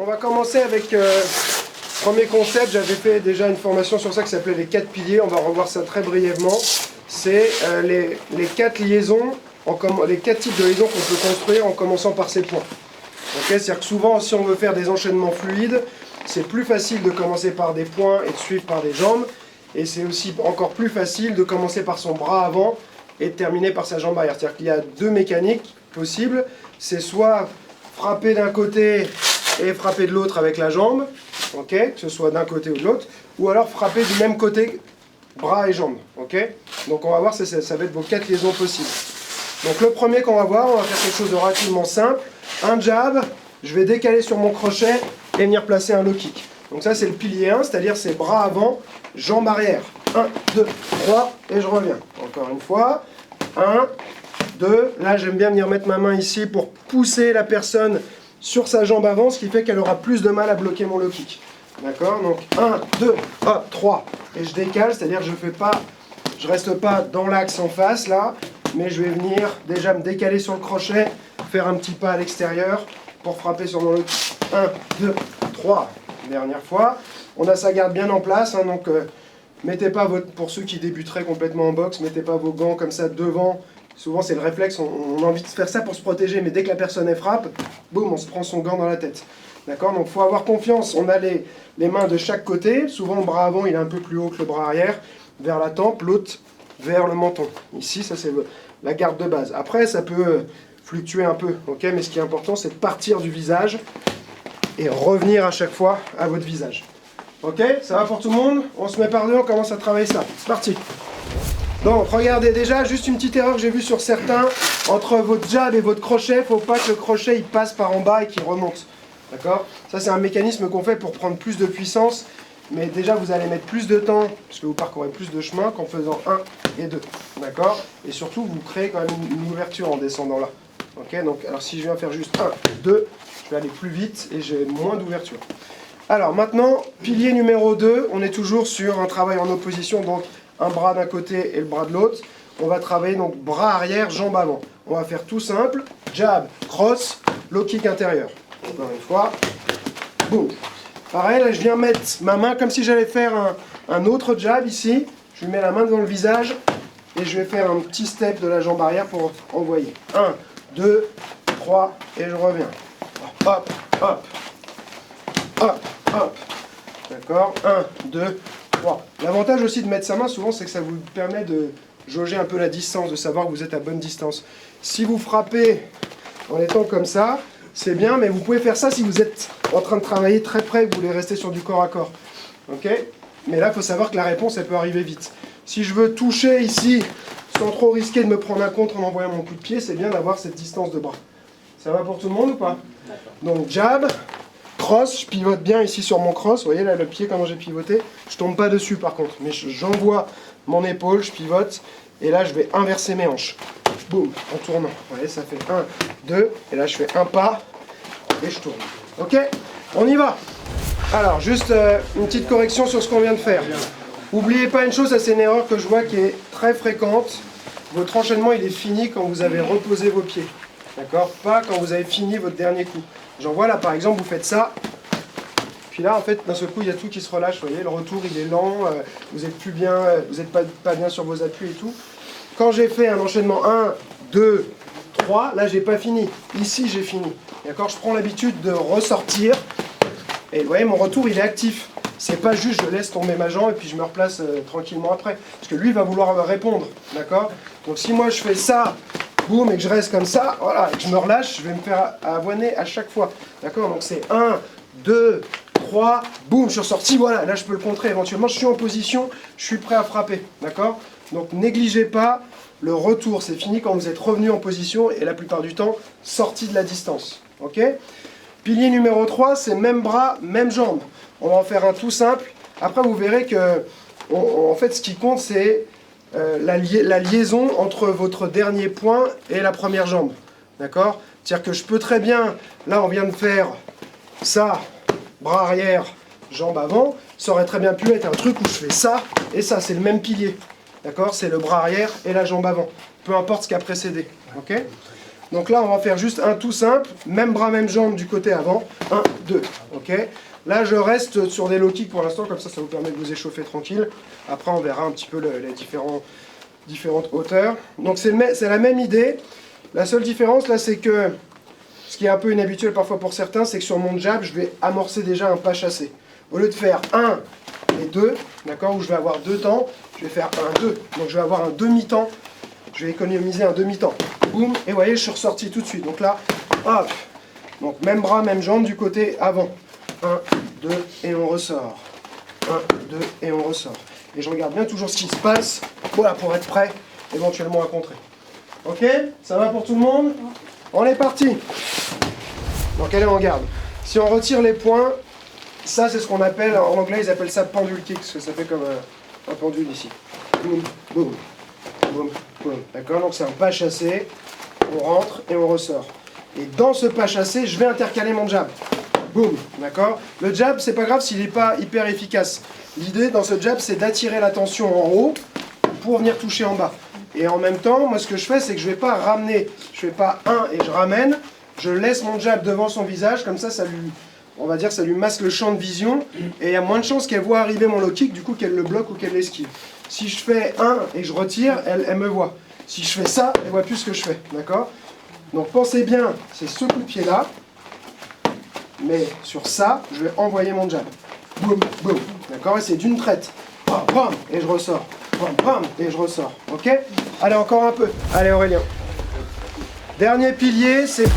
va commencer avec premier concept. J'avais fait déjà une formation sur ça qui s'appelait les 4 piliers. On va revoir ça très brièvement. C'est les 4 liaisons, les 4 types de liaisons qu'on peut construire en commençant par ces points. C'est-à-dire que souvent, si on veut faire des enchaînements fluides, c'est plus facile de commencer par des points et de suivre par des jambes. Et c'est aussi encore plus facile de commencer par son bras avant et de terminer par sa jambe arrière. C'est-à-dire qu'il y a 2 mécaniques possibles. C'est soit frapper d'un côté et frapper de l'autre avec la jambe, que ce soit d'un côté ou de l'autre, ou alors frapper du même côté, bras et jambes. Donc on va voir, ça va être vos 4 liaisons possibles. Donc le premier qu'on va voir, on va faire quelque chose de relativement simple. Un jab, je vais décaler sur mon crochet et venir placer un low kick. Donc ça c'est le pilier 1, c'est-à-dire c'est bras avant, jambes arrière. 1, 2, 3 et je reviens. Encore une fois. 1, 2, là j'aime bien venir mettre ma main ici pour pousser la personne sur sa jambe avant, ce qui fait qu'elle aura plus de mal à bloquer mon low kick. D'accord? Donc 1, 2, hop, 3. Et je décale, c'est-à-dire que je reste pas dans l'axe en face là, mais je vais venir déjà me décaler sur le crochet, faire un petit pas à l'extérieur pour frapper sur mon low kick. 1, 2, 3. Dernière fois. On a sa garde bien en place, donc mettez pas pour ceux qui débuteraient complètement en boxe, mettez pas vos gants comme ça devant. Souvent c'est le réflexe, on a envie de faire ça pour se protéger, mais dès que la personne frappe, boum, on se prend son gant dans la tête. D'accord? Donc il faut avoir confiance, on a les mains de chaque côté, souvent le bras avant il est un peu plus haut que le bras arrière, vers la tempe, l'autre vers le menton. Ici, ça c'est la garde de base. Après ça peut fluctuer un peu, mais ce qui est important c'est de partir du visage et revenir à chaque fois à votre visage. Ok, ça va pour tout le monde? On se met par deux, on commence à travailler ça. C'est parti. Donc, regardez déjà, juste une petite erreur que j'ai vue sur certains. Entre votre jab et votre crochet, il ne faut pas que le crochet il passe par en bas et qu'il remonte. D'accord? Ça, c'est un mécanisme qu'on fait pour prendre plus de puissance. Mais déjà, vous allez mettre plus de temps, parce que vous parcourez plus de chemin qu'en faisant 1 et 2. D'accord? Et surtout, vous créez quand même une ouverture en descendant là. Ok? Donc, alors si je viens faire juste 1, 2, je vais aller plus vite et j'ai moins d'ouverture. Alors maintenant, pilier numéro 2, on est toujours sur un travail en opposition, donc un bras d'un côté et le bras de l'autre. On va travailler donc bras arrière, jambes avant. On va faire tout simple, jab, cross, low kick intérieur. Encore une fois, boum. Pareil, là je viens mettre ma main comme si j'allais faire un autre jab ici. Je lui mets la main devant le visage et je vais faire un petit step de la jambe arrière pour envoyer. 1, 2, 3 et je reviens. Hop, hop, hop, hop. D'accord? 1, 2, 3. L'avantage aussi de mettre sa main, souvent, c'est que ça vous permet de jauger un peu la distance, de savoir que vous êtes à bonne distance. Si vous frappez en étant comme ça, c'est bien, mais vous pouvez faire ça si vous êtes en train de travailler très près et que vous voulez rester sur du corps à corps. Mais là, il faut savoir que la réponse, elle peut arriver vite. Si je veux toucher ici, sans trop risquer de me prendre un contre en envoyant mon coup de pied, c'est bien d'avoir cette distance de bras. Ça va pour tout le monde ou pas? Donc, jab, cross, je pivote bien ici sur mon cross. Vous voyez là le pied, comment j'ai pivoté? Je tombe pas dessus par contre, mais j'envoie mon épaule, je pivote, et là je vais inverser mes hanches. Boum, en tournant. Vous voyez, ça fait 1, 2, et là je fais un pas, et je tourne. Ok? On y va. Alors, juste une petite correction sur ce qu'on vient de faire. N'oubliez pas une chose, ça c'est une erreur que je vois qui est très fréquente. Votre enchaînement il est fini quand vous avez reposé vos pieds. D'accord? Pas quand vous avez fini votre dernier coup. J'en vois là par exemple, vous faites ça. Puis là en fait, d'un seul coup, il y a tout qui se relâche. Vous voyez, le retour il est lent, vous n'êtes plus bien, vous n'êtes pas bien sur vos appuis et tout. Quand j'ai fait un enchaînement 1, 2, 3, là j'ai pas fini. Ici j'ai fini. D'accord? Je prends l'habitude de ressortir. Et vous voyez, mon retour il est actif. C'est pas juste je laisse tomber ma jambe et puis je me replace tranquillement après. Parce que lui va vouloir répondre. D'accord? Donc si moi je fais ça, boum, et que je reste comme ça, voilà, et que je me relâche, je vais me faire avoiner à chaque fois. D'accord? Donc c'est 1, 2, 3, boum, je suis ressorti, voilà, là je peux le contrer. Éventuellement, je suis en position, je suis prêt à frapper. D'accord? Donc négligez pas le retour, c'est fini quand vous êtes revenu en position et la plupart du temps, sorti de la distance. Ok? Pilier numéro 3, c'est même bras, même jambe. On va en faire un tout simple. Après, vous verrez que, en fait, ce qui compte, c'est la liaison entre votre dernier point et la première jambe. D'accord? C'est-à-dire que je peux très bien, là on vient de faire ça, bras arrière, jambe avant, ça aurait très bien pu être un truc où je fais ça et ça, c'est le même pilier. D'accord? C'est le bras arrière et la jambe avant. Peu importe ce qui a précédé. Ok? Donc là, on va faire juste un tout simple, même bras, même jambe du côté avant. 1, 2, ok. Là, je reste sur des low kicks pour l'instant, comme ça vous permet de vous échauffer tranquille. Après, on verra un petit peu les différentes hauteurs. Donc c'est la même idée. La seule différence, là, c'est que, ce qui est un peu inhabituel parfois pour certains, c'est que sur mon jab, je vais amorcer déjà un pas chassé. Au lieu de faire 1 et 2, d'accord, où je vais avoir 2 temps, je vais faire 1, 2. Donc je vais avoir un demi-temps. Je vais économiser un demi-temps. Boum, et vous voyez, je suis ressorti tout de suite. Donc là, hop. Donc même bras, même jambe du côté avant. 1, 2, et on ressort. 1, 2, et on ressort. Et je regarde bien toujours ce qui se passe, voilà, pour être prêt, éventuellement à contrer. Ok? Ça va pour tout le monde? On est parti. Donc allez, on garde. Si on retire les points, ça c'est ce qu'on appelle, en anglais ils appellent ça pendule kick, parce que ça fait comme un pendule ici. Boum, boum, boum, boum. D'accord? Donc c'est un pas chassé, on rentre et on ressort. Et dans ce pas chassé, je vais intercaler mon jab. Boum, d'accord? Le jab, c'est pas grave s'il n'est pas hyper efficace. L'idée dans ce jab, c'est d'attirer l'attention en haut pour venir toucher en bas. Et en même temps, moi ce que je fais, c'est que je ne vais pas ramener, je ne fais pas un et je ramène, je laisse mon jab devant son visage, comme ça, on va dire, ça lui masque le champ de vision, et il y a moins de chances qu'elle voit arriver mon low kick, du coup qu'elle le bloque ou qu'elle l'esquive. Si je fais un et je retire, elle me voit. Si je fais ça, elle ne voit plus ce que je fais, d'accord? Donc pensez bien, c'est ce coup de pied-là, mais sur ça, je vais envoyer mon jab. Boum, boum, d'accord? Et c'est d'une traite. Bam, bam, et je ressors. Bam, bam, et je ressors. Ok? Allez, encore un peu. Allez, Aurélien. Dernier pilier, c'est